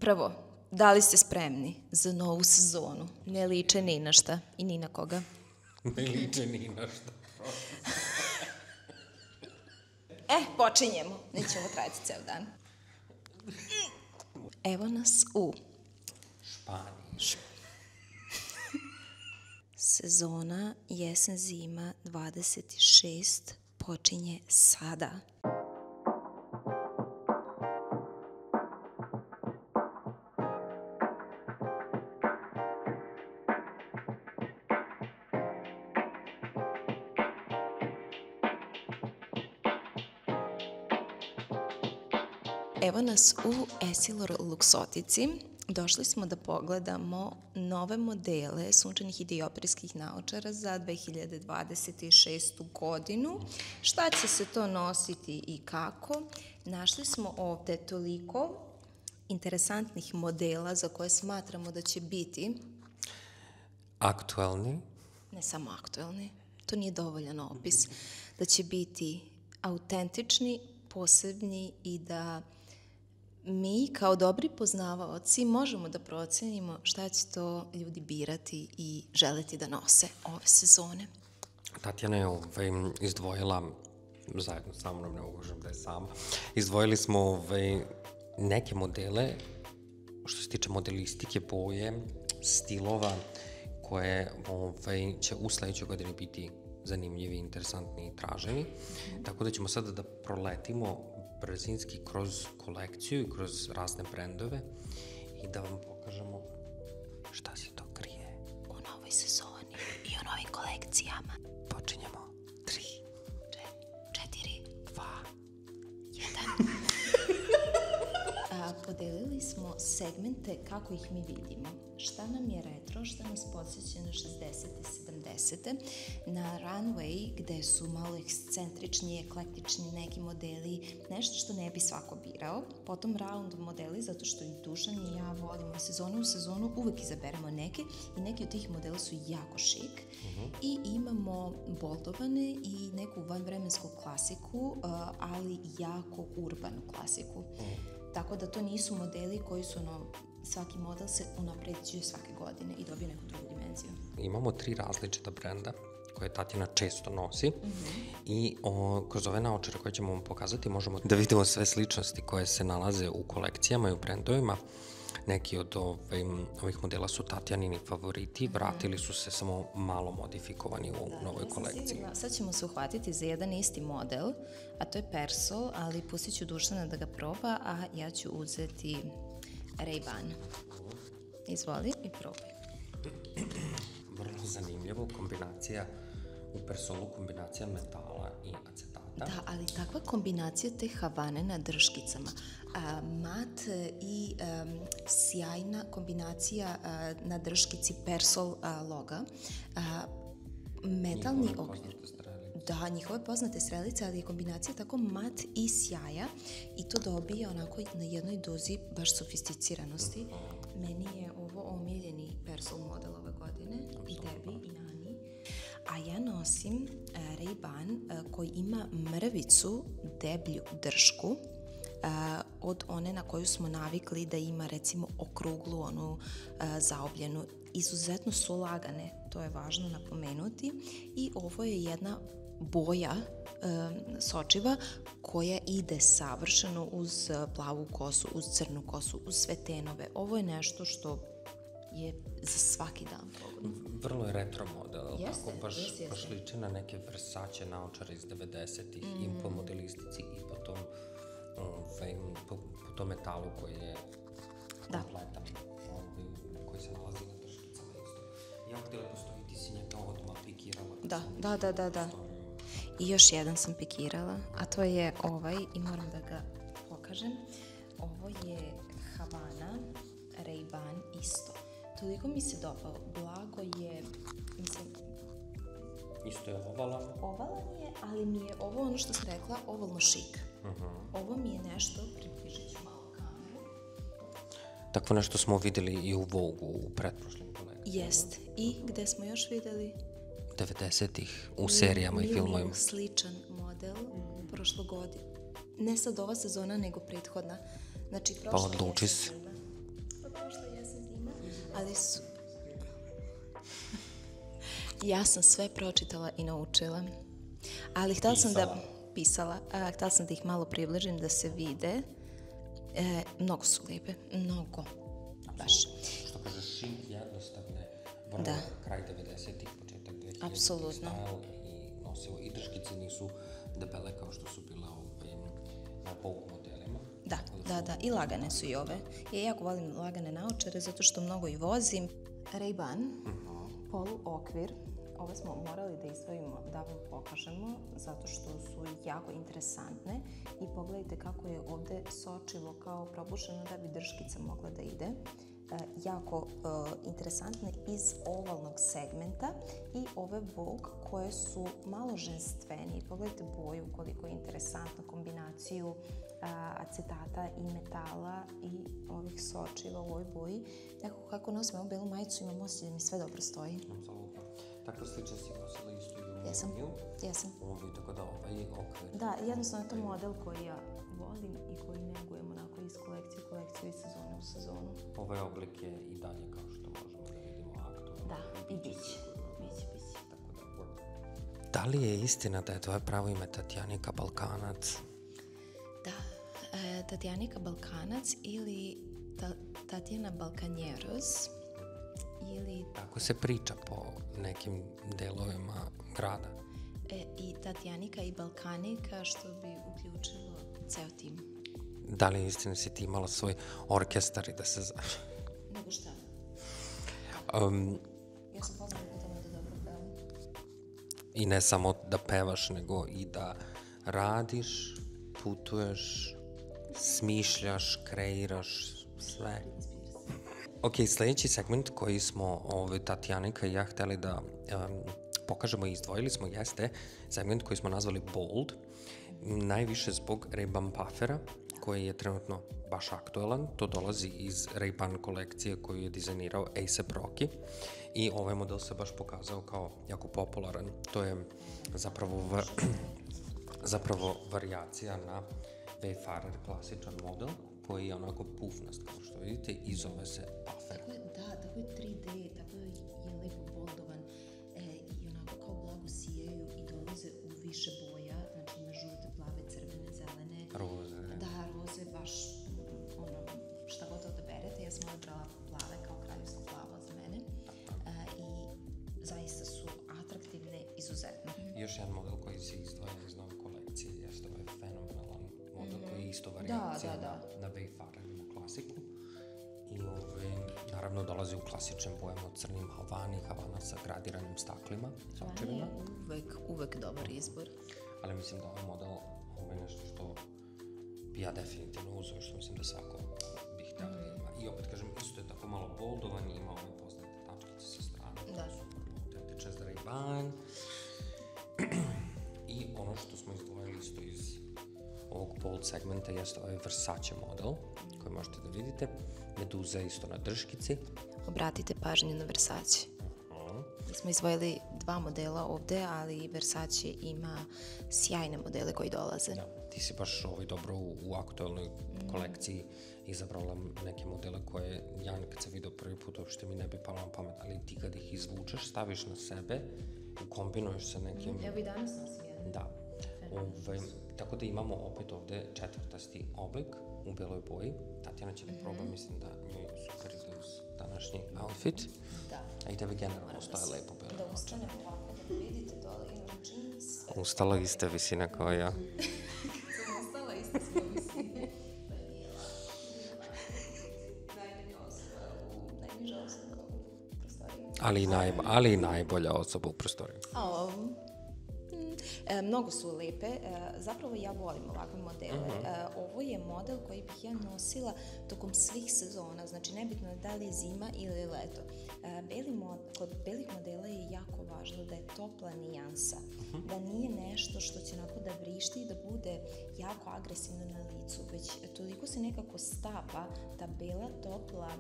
Prvo, da li ste spremni za novu sezonu? Ne liče ni na šta i ni na koga. Ne liče ni na šta. Počinjemo. Nećemo trajati ceo dan. Evo nas u Španiji. Sezona jesen-zima 26 počinje sada. Evo nas u Essilor Luxottici. Došli smo da pogledamo nove modele sunčanih i dioptrijskih naočara za 2026. godinu. Šta će se to nositi i kako? Našli smo ovde toliko interesantnih modela za koje smatramo da će biti Aktuelni. Ne samo aktuelni, to nije dovoljan opis, da će biti autentični, posebni i da mi kao dobri poznavaoci možemo da procenimo šta će to ljudi birati i želeti da nose ove sezone. Tatjana je izdvojila, zajedno sa mnom, ne uvažam da je sama, izdvojili smo neke modele što se tiče modelistike, boje, stilova koje će u sledećoj godini biti zanimljivi, interesantni i traženi. Tako da ćemo sada da proletimo brzinski kroz kolekciju i kroz razne brendove i da vam pokažemo šta se to krije u novoj sezoni i u novim kolekcijama. Počinjemo. 3, 4, 2, 1. Podelili smo segmente kako ih mi vidimo. Šta nam je retro, šta nas podsjeća na 60. 70. Na runway gde su malo ekscentrični, eklektični neki modeli, nešto što ne bi svako birao. Potom round modeli, zato što i Dušan i ja volimo sezonu u sezonu, uvek izaberemo neke i neki od tih modela su jako šik. I imamo boldovane i neku vanvremensku klasiku, ali jako urbanu klasiku. Tako da to nisu modeli koji su svaki model se unapređuje svake godine i dobije neku drugu dimenziju. Imamo 3 različita brenda koje Tatjana često nosi i kroz ove naočare koje ćemo vam pokazati možemo da vidimo sve sličnosti koje se nalaze u kolekcijama i u brendovima. Neki od ovih modela su Tatjanini favoriti, vratili su se samo malo modifikovani u novoj kolekciji. Sad ćemo se uhvatiti za jedan isti model, a to je Persol, ali pustit ću Dušana da ga proba, a ja ću uzeti Ray-Ban. Izvoli i probaj. Vrlo zanimljivo, kombinacija u Persolu, kombinacija metala i acetata. Da, ali takva kombinacija te Havane na drškicama, mat i sjajna kombinacija na drškici Persol loga, metalni okvir. Da, njihove poznate strelice, ali je kombinacija tako mat i sjaja i to dobije onako na jednoj dozi baš sofisticiranosti. Meni je ovo omiljeni Persol model ove godine, i tebi i Nani. A ja nosim Ray-Ban koji ima mrvicu deblju dršku od one na koju smo navikli da ima recimo okruglu, onu zaobljenu. Izuzetno su lagane, to je važno napomenuti, i ovo je jedna boja sočiva koja ide savršeno uz plavu kosu, uz crnu kosu, uz sve tenove. Ovo je nešto što je za svaki dan pogodno. Vrlo je retro model, tako baš liči na neke Versace naočare iz 90-ih i po modelistici i po tom metalu koji je kompletan, koji se nalazi na drškicama isto. Jako ti lepo stoji, ti si njega odmah pikirala. Da. I još jedan sam pikirala, a to je ovaj i moram da ga pokažem. Ovo je Havana, Ray-Ban isto. Toliko mi se dopao, blago je, isto je ovalan. Ovalan je, ali mi je ovo ono što sam rekla, ovalno šik. Ovo mi je nešto, približit ću malo kameru. Takvo nešto smo videli i u Vogue u pretprošlim kolekcijama. Jest. I gde smo još videli? 90-ih, u serijama i filmovima. Nije sličan model prošlog godine. Ne sad ova sezona, nego prethodna. Znači, pa odluči se. Ali su... Ja sam sve pročitala i naučila. Ali htjela sam da... Pisala. Htjela sam da ih malo približim, da se vide. Mnogo su lijepe. Mnogo. Baš. Što kažeš, jednostavne. Vrlo kraj 90-ih, početak 2000-ih. Apsolutno. I nosivo. I drškice nisu debele kao što su bile na Vogue modelima. Da. I lagane su i ove. Ja jako volim lagane naočare zato što mnogo i vozim. Ray-Ban, polu okvir. Ove smo morali da izdvojimo, da vam pokažemo, zato što su jako interesantne. I pogledajte kako je ovdje sočivo kao probušeno da bi drškica mogla da ide. Jako interesantne iz ovalnog segmenta i ove Vogue koje su malo ženstvenije. Pogledajte boju, koliko je interesantna kombinaciju acetata i metala i ovih sočiva u ovoj boji. Nekako kako nosim ovu belu majicu imam osjećaj da mi sve dobro stoji. Apsolutno. Tako slično si nosila isto i u Miu. Jesam. Tako da ovaj okvir. Da, jednostavno je to model koji ja volim i koji negujem onako iz kolekcije u kolekciju, iz sezone u sezonu. Ovaj oblik je i dalje kao što možemo da vidimo aktualno. Da, i biće. Tako da li je istina da je tvoje pravo ime Tatjanika Balkanac? Da, Tatjanika Balkanac ili Tatjana Balkanjeros. Tako se priča po nekim delovima grada. I Tatjanika i Balkanika, što bi uključilo ceo tim. Da li je istina si ti imala svoj orkestar i da se znaš? Nego šta? Ja sam poznala po tome da dobro pevam. I ne samo da pevaš, nego i da radiš, putuješ, smišljaš, kreiraš, sve. Ok, sljedeći segment koji smo Tatjanika i ja htjeli da pokažemo i izdvojili smo jeste segment koji smo nazvali Bold. Najviše zbog Ray-Ban puffera koji je trenutno baš aktualan. To dolazi iz Ray-Ban kolekcije koju je dizajnirao A$AP Rocky i ovaj model se baš pokazao kao jako popularan. To je zapravo varijacija na Wayfarer klasičan model koji je onako pufnast kao što vidite i zove se puffer. Tako je 3D, tako je lepo boldovan i onako kao blago sijaju i dolaze u više boja, znači ima žute, plave, crvene, zelene. Roze. Da, roze, baš šta god odaberete. Ja sam odabrala plave kao kraljevsko plavo za mene i zaista su atraktivne, izuzetno. Još jedan model koji se izdvaja iz nove kolekcije jeste ovaj fenomenalan model koji je isto varijacija na Wayfarer klasiku. I naravno dolazi u klasičnim bojama od crnim Havana sa gradiranim staklima, sa očevima. Uvek dobar izbor. Ali mislim da ovaj model je nešto što bi ja definitivno uzeo, što mislim da svako bi htio da ima. I opet kažem, isto je tako malo boldovan, ima ove poznate tačkice sa strane. Da. Autentične za Ray-Ban. I ono što smo izdvojili isto iz ovog bold segmenta jeste ovaj Versace model koji možete da vidite. Meduza isto na drškici. Obratite pažnju na Versace. Mi smo izdvojili 2 modela ovde, ali Versace ima sjajne modele koji dolaze. Da, ti si baš dobro u aktualnoj kolekciji izabrala neke modele koje ja kad sam vidio prvi put uopšte mi ne bi palo na pamet, ali ti kad ih izvučeš, staviš na sebe i kombinuješ sa nekim... Evo i danas nosim jedan. Da. Tako da imamo opet ovde četvrtasti oblik u beloj boji. Tatjana će da proba, mislim da njoj super ide uz današnji outfit. Da. A i tebi generalno stoje lepo belo. Da ustanem ovako, da vidite dole, imam jeans. Ustala iste visine kao ja. Sam ustala iste svoje visine. Pa je bila najbolja osoba najniža osoba u prostoriji. Ali i najbolja osoba u prostoriji. Mnogo su lepe. Zapravo ja volim ovakve modele. Ovo je model koji bih ja nosila tokom svih sezona. Znači, nebitno je da li je zima ili leto. Kod belih modela je jako važno da je topla nijansa. Da nije nešto što će onako da vrišti i da bude jako agresivno na licu. Već toliko se nekako stapa ta bela, topla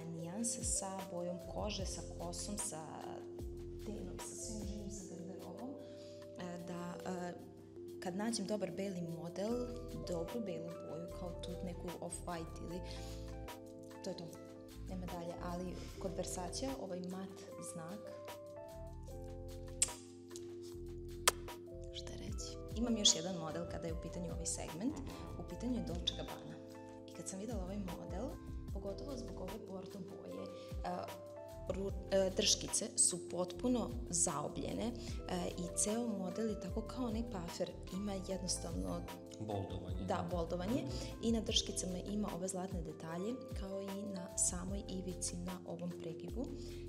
nijansa sa bojom kože, sa kosom, sa tenom, sa svim živim, sa garderobom. Da kad nađem dobar beli model, dobru belu boju, kao tu neku off-white ili... To je to. nema dalje, ali kod Versace ovaj mat znak, šta reći? Imam još jedan model kada je u pitanju ovaj segment, u pitanju je Dolce & Gabbana. I kad sam videla ovaj model, pogotovo zbog ove bordo boje, drškice su potpuno zaobljene i ceo model je tako kao onaj puffer, ima jednostavno boldovanje. Da, boldovanje i na drškicama ima ove zlatne detalje kao i na samoj ivici na ovom pregibu.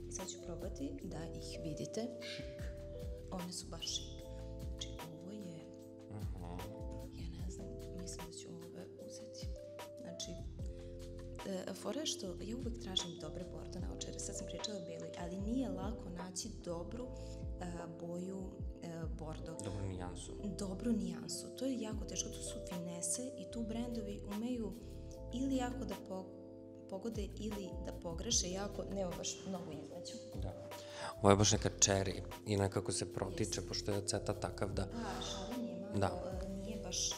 I sad ću probati da ih vidite. One su baš šik. Znači ovo je, ja ne znam, mislim da ću ove uzeti. Znači, fora je što ja uvek tražim dobre bordo naočare, sad sam pričala o beloj, ali nije lako naći dobru boju bordo. Dobru nijansu. To je jako teško, to su finese i tu brendovi umeju ili jako da pogode ili da pogreše jako, nema baš mnogo između. Da. Ovo je baš neka cherry i nekako se protiče, pošto je ceta takav da... Da, šalen je malo, nije baš...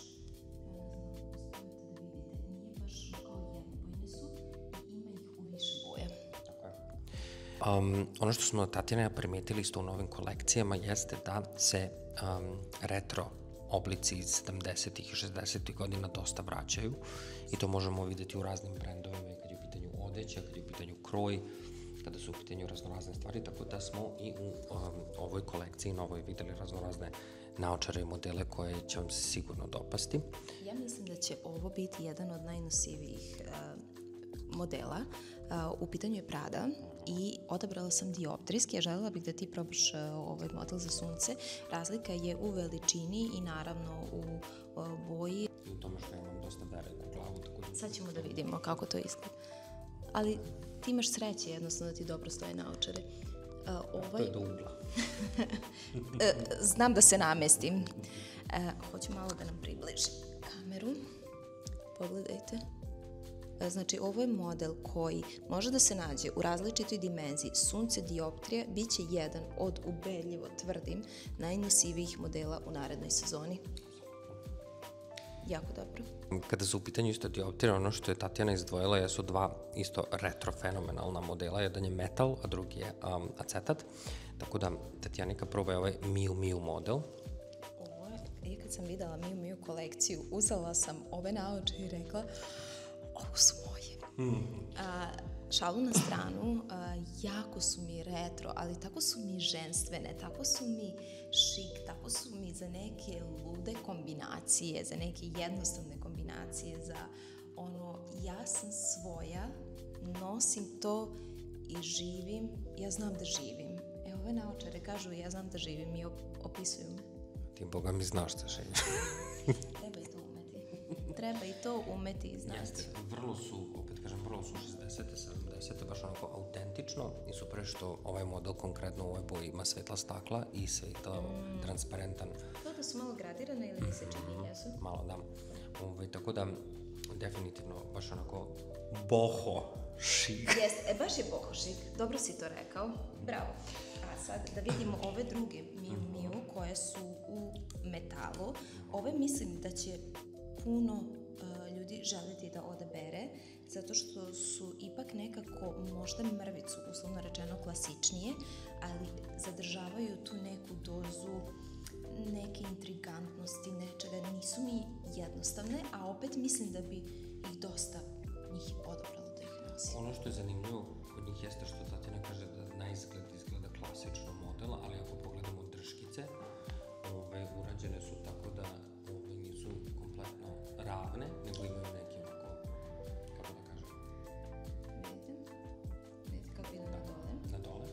Ono što smo Tatjana i ja primetili isto u novim kolekcijama jeste da se retro oblici iz 70. i 60. godina dosta vraćaju i to možemo videti u raznim brendovima kad je u pitanju odeća, kad je u pitanju kroj, kada su u pitanju raznorazne stvari, tako da smo i u ovoj kolekciji novoj videli raznorazne naočare i modele koje će vam se sigurno dopasti. Ja mislim da će ovo biti jedan od najnosivijih modela. U pitanju je Prada i odabrala sam dioptrijski, ja željela bih da ti probaš ovaj model za sunce. Razlika je u veličini i naravno u boji. I u tome što imam dosta bere na glavu. Tako da... Sad ćemo da vidimo kako to izgleda. Ali ti imaš sreće jednostavno da ti dobro stoje naočare. To je do ugla. Znam da se namestim. Hoću malo da nam približim kameru. Pogledajte. Znači, ovo je model koji može da se nađe u različitoj dimenziji. Sunce dioptrija bit će jedan od, ubedljivo tvrdim, najnosivijih modela u narednoj sezoni. Jako dobro. Kada su u pitanju isto dioptrije, ono što je Tatjana izdvojila jesu dva isto retro fenomenalna modela. Jedan je metal, a drugi je acetat. Tako da Tatjanika proba ovaj Miu Miu model. Ovo je, kad sam videla Miu Miu kolekciju, uzela sam ove naočare i rekla ovo su moje. Šalu na stranu, jako su mi retro, ali tako su mi ženstvene, tako su mi šik, tako su mi za neke lude kombinacije, za neke jednostavne kombinacije, za ono, ja sam svoja, nosim to i živim, ja znam da živim. Ove naočare kažu ja znam da živim i opisuju me. Ti, Boga mi, znaš da živim. Treba i to umeti i znati. Jeste, vrlo su, opet kažem, vrlo su 60. 70. baš onako autentično i super je što ovaj model konkretno u ovoj boji ima svetla stakla i svetla transparentan. To da su malo gradirane ili mi se čini, jesu? Malo, da. Tako da, definitivno, baš onako boho šik. Jeste, baš je boho šik, dobro si to rekao, bravo. A sad da vidimo ove druge Miu Miu koje su u metalu. Ove mislim da će puno ljudi želiti da odabere, zato što su ipak nekako možda mrvicu, uslovno rečeno, klasičnije, ali zadržavaju tu neku dozu neke intrigantnosti, nečega, nisu mi jednostavne, a opet mislim da bi ih dosta njih odabralo da ih nosi. Ono što je zanimljivo kod njih jeste što Tatjana kaže da na izgled izgleda klasično model, ali ako pogledamo drškice, urađene su tako da nisu kompletno ravne, nego imaju neki onako, kako da kažem? Vidite kako ide na dole. Na dole.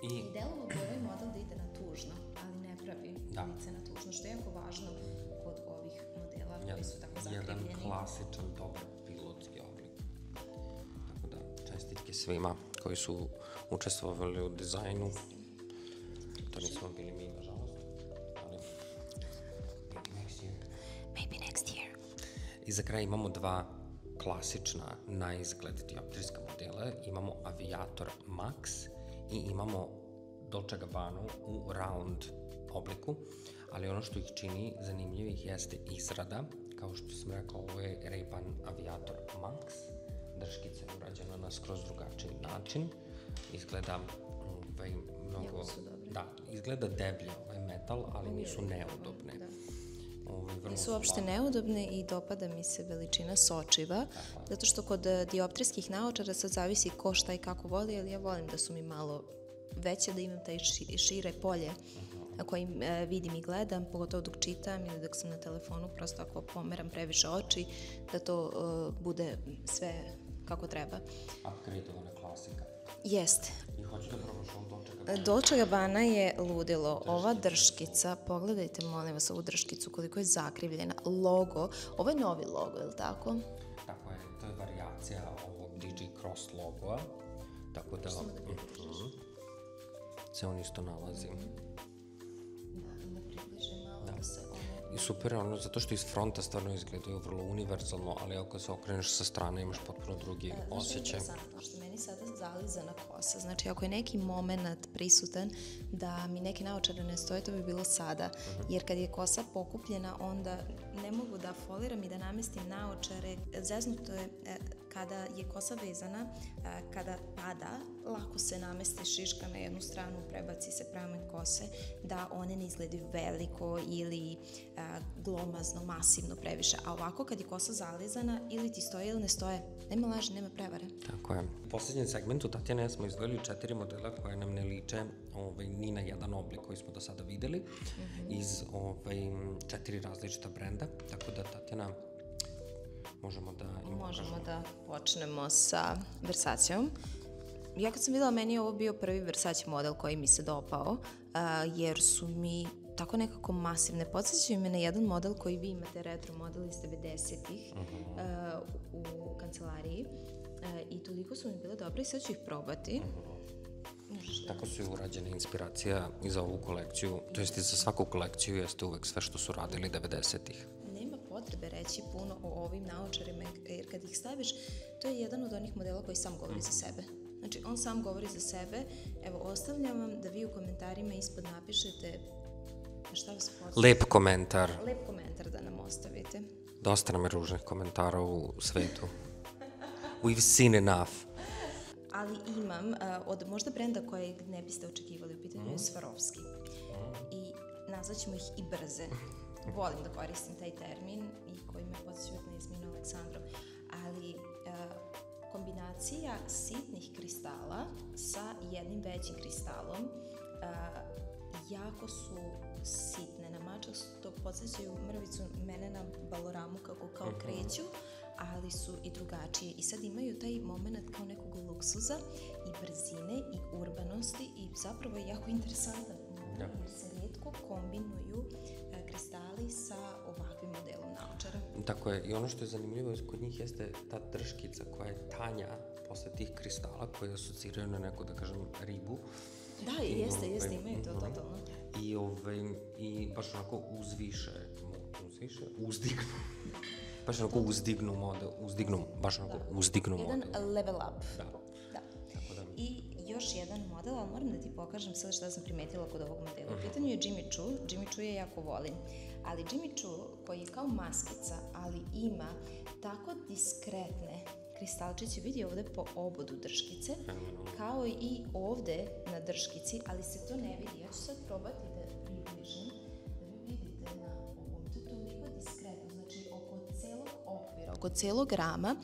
I delovo bi ovaj model da ide na tužno, ali ne pravi lice na tužno, što je jako važno kod ovih modela koji su tako zakrivljeni. Jedan klasičan, dobar pilotski oblik. Tako da, čestitke svima koji su učestvovali u dizajnu. To nismo bili mi, nažalost. I za kraj imamo dva klasična na izgled dioptrijska modela. Imamo Aviator Max i imamo Dolce & Gabbanu u round obliku, ali ono što ih čini zanimljivih jeste izrada. Kao što sam rekao, ovo je Ray-Ban Aviator Max, drškica je urađena na skroz drugačiji način. Izgleda mnogo... Jako su dobre. Da, izgleda deblje metal, ali nisu neudobne. Nisu uopšte neudobne i dopada mi se veličina sočiva, zato što kod dioptrijskih naočara sad zavisi ko šta i kako voli, ali ja volim da su mi malo veće, da imam taj šire polje na kojim vidim i gledam, pogotovo dok čitam ili dok sam na telefonu, prosto ako pomeram previše oči, da to bude sve kako treba. Upgradeovana klasika. Jeste. I hoću da probaš ovu Dolce Gabbana. Dolce Gabbana je ludilo. Ova drškica, pogledajte molim vas ovu drškicu koliko je zakrivljena. Logo, ovo je novi logo, je li tako? Tako je, to je varijacija ovog DJ Cross logoa. Tako da... se on isto nalazi. Da približe malo da se one... I super je ono, zato što iz fronta stvarno izgledaju vrlo univerzalno, ali ako se okreneš sa strane imaš potpuno drugi osjećaj. Znaš, što meni sada zalizana kosa, znači ako je neki moment prisutan da mi neke naočare ne stoje, to bi bilo sada, jer kad je kosa pokupljena, onda ne mogu da foliram i da namestim naočare. Zeznuto je kada je kosa vezana, kada pada, lako se namesti šiška na jednu stranu, prebaci se pramen kose, da one ne izgledaju veliko ili glomazno, masivno previše. A ovako kad je kosa zalizana, ili ti stoje ili ne stoje, nema laži, nema prevare. Tako je. U poslednjem segmentu Tatjana smo izdvojili 4 modela koje nam ne liče ni na jedan oblik koji smo do sada videli iz 4 različita brenda. Tako da, Tatjana, možemo da počnemo sa Versaceom. Ja kad sam videla, meni je ovo bio prvi Versace model koji mi se dopao, jer su mi tako nekako masivne. Podsjećaju me na jedan model koji vi imate, retro model iz 90-ih u kancelariji. I toliko su mi bile dobre i sad ću ih probati. Tako su i urađena inspiracija i za ovu kolekciju, to jest i za svaku kolekciju jeste uvek sve što su radili 90-ih. Nema potrebe reći puno o ovim naočarima, jer kad ih staviš, to je jedan od onih modela koji sam govori za sebe. Znači, on sam govori za sebe. Evo, ostavljam vam da vi u komentarima ispod napišete šta vas podsjeća. Lep komentar. Lep komentar da nam ostavite. Dosta nam je ružnih komentara u svetu. We've seen enough. Ali imam od možda brenda kojeg ne biste očekivali, u pitanju je Swarovski. I nazvaćemo ih i brze. Volim da koristim taj termin i koji me podsjećaju na Jasminu Aleksandrov. Ali kombinacija sitnih kristala sa jednim većim kristalom jako su sitne. Na mačasto podsjećaju mrvicu mene na baloramu kako kao kreću, ali su i drugačije. I sad imaju taj moment kao nekog luksuza i brzine i urbanosti i zapravo je jako interesantan jer se rijetko kombinuju kristali sa ovakvim modelom naočara. Tako je. I ono što je zanimljivo kod njih jeste ta drškica koja je tanja posle tih kristala koje asociraju na neku, da kažem, ribu. Da, jeste, imaju to totalno. I baš onako uzdignu model. Jedan level up. Da. I još jedan model, ali moram da ti pokažem sada šta sam primetila kod ovog modela. U pitanju je Jimmy Choo. Jimmy Choo je jako volim. Ali Jimmy Choo, koji je kao maskica, ali ima tako diskretne kristalčiće, vidi ovde po obodu drškice, kao i ovde na drškici, ali se to ne vidi. Ja ću sad probati da približim, da vi vidite na ovom. To je toliko diskretno, znači oko celog okvira, oko celog rama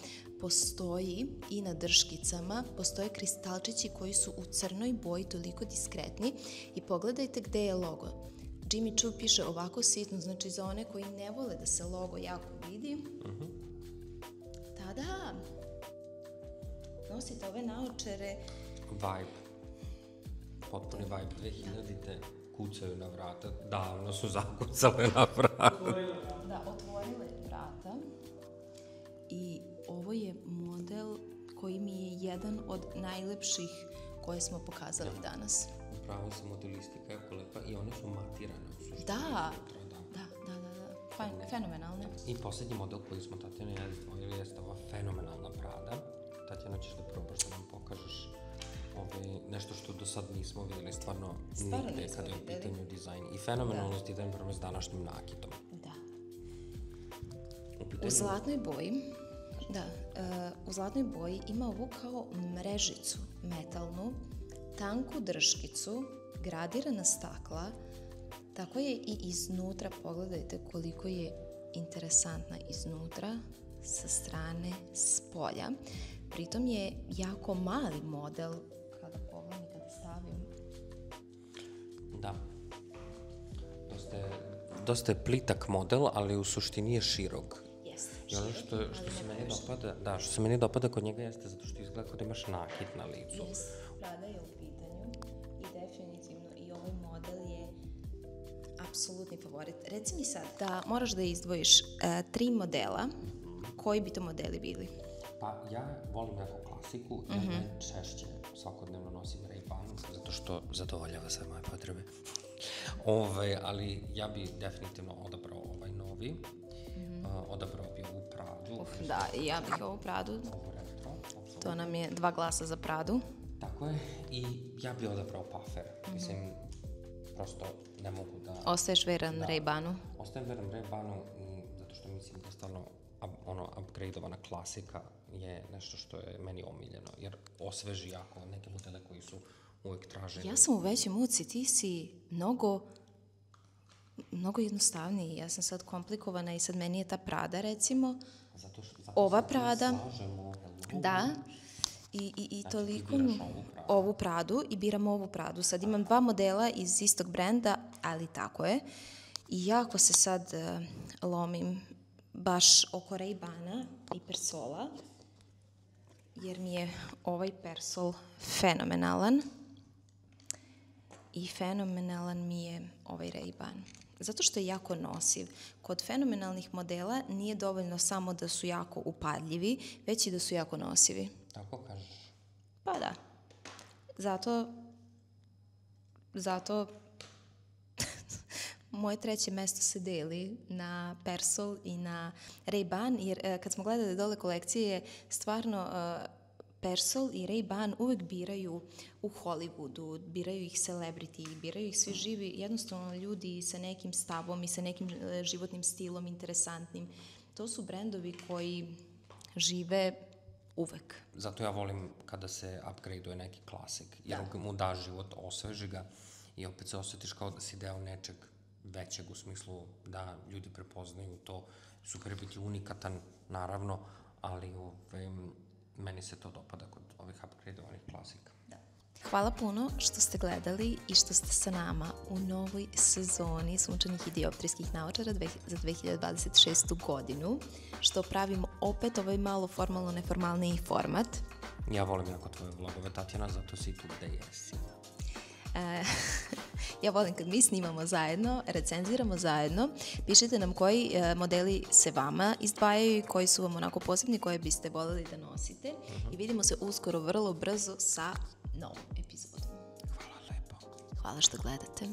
postoji i na drškicama, postoje kristalčići koji su u crnoj boji toliko diskretni i pogledajte gde je logo. Jimmy Choo piše ovako sitno, znači za one koji ne vole da se logo jako vidi. Tada! Nosite ove naočare. Vibe. Potpuni vibe. 2000-te kucaju na vrata. Davno su zakucale na vrata. Da, otvorile vrata. I ovo je model koji mi je jedan od najlepših koje smo pokazali danas. Upravo se modelistika jako lepa i one su matirane. Da. Fenomenalne. I posljednji model koji smo Tatjana i ja izdvojili jeste ova fenomenalna Prada. Tatjana, ćeš da probaš da nam pokažeš nešto što do sad nismo vidjeli stvarno nigde kada je u pitanju dizajn. I fenomenalnost idem prema s današnjim nakitom. Da. U zlatnoj boji. Da, u zlatnoj boji ima ovu kao mrežicu metalnu, tanku drškicu, gradirana stakla, tako je i iznutra, pogledajte koliko je interesantna iznutra, sa strane, s polja. Pritom je jako mali model, kada pogledam i kada stavim. Da. Dosta je plitak model, ali u suštini je širok. Jeste, I ono što se meni dopada kod njega jeste zato što izgleda kao da imaš nakit na licu. Jeste, Prada je u pitanju i definitivno i ovaj model je apsolutni favorit. Reci mi sad da moraš da izdvojiš 3 modela, koji bi to modeli bili? Pa ja volim jako klasiku, ja najčešće svakodnevno nosim Ray-Ban, zato što zadovoljava sve moje potrebe. Ali ja bi definitivno odabrao ovaj novi, odabrao bi ovu Pradu. Da, i ja bih ovu Pradu. Ovu retro, apsolutno. To nam je 2 glasa za Pradu. Tako je, i ja bi odabrao Puffer. Mislim, prosto ne mogu da... Ostaješ veran Ray-Banu? Ostajem veran Ray-Banu zato što mislim da stvarno upgradeovana klasika je nešto što je meni omiljeno, jer osveži jako neke modele koji su uvek traženi. Ja sam u većoj muci, ti si mnogo jednostavniji. Ja sam sad komplikovana i sad meni je ta Prada, recimo. Zato ova Prada. Slažemo. Da. I Znači, toliko ti biraš ovu Pradu i biram ovu Pradu. Sad imam 2 modela iz istog brenda, ali tako je. I jako se sad lomim baš oko Ray-Bana i Persola, jer mi je ovaj Persol fenomenalan i fenomenalan mi je ovaj Ray-Ban. Zato što je jako nosiv. Kod fenomenalnih modela nije dovoljno samo da su jako upadljivi, već i da su jako nosivi. Tako kažeš? Pa da. Zato moje 3. mesto se deli na Persol i na Ray-Ban, jer kad smo gledali dole kolekcije, stvarno Persol i Ray-Ban uvek biraju u Hollywoodu, biraju ih celebrity, biraju ih svi živi, jednostavno ljudi sa nekim stavom i sa nekim životnim stilom interesantnim. To su brendovi koji žive uvek. Zato ja volim kada se upgradeuje neki klasik, jer mu da život, osveži ga i opet se osjetiš kao da si deo nečeg većeg, u smislu da ljudi prepoznaju to. Super je biti unikatan, naravno, ali meni se to dopada kod ovih upgradeovanih klasika. Da. Hvala puno što ste gledali i što ste sa nama u novoj sezoni Sunčanih i dioptrijskih naočara za 2026. godinu, što pravimo opet ovaj malo formalno-neformalniji format. Ja volim jako tvoje vlogove, Tatjana, zato si tu gde jesi. Ja volim kad mi snimamo zajedno, recenziramo zajedno, pišite nam koji modeli se vama izdvajaju i koji su vam onako posebni, koje biste voljeli da nosite i vidimo se uskoro vrlo brzo sa novom epizodom. Hvala lepo. Hvala što gledate.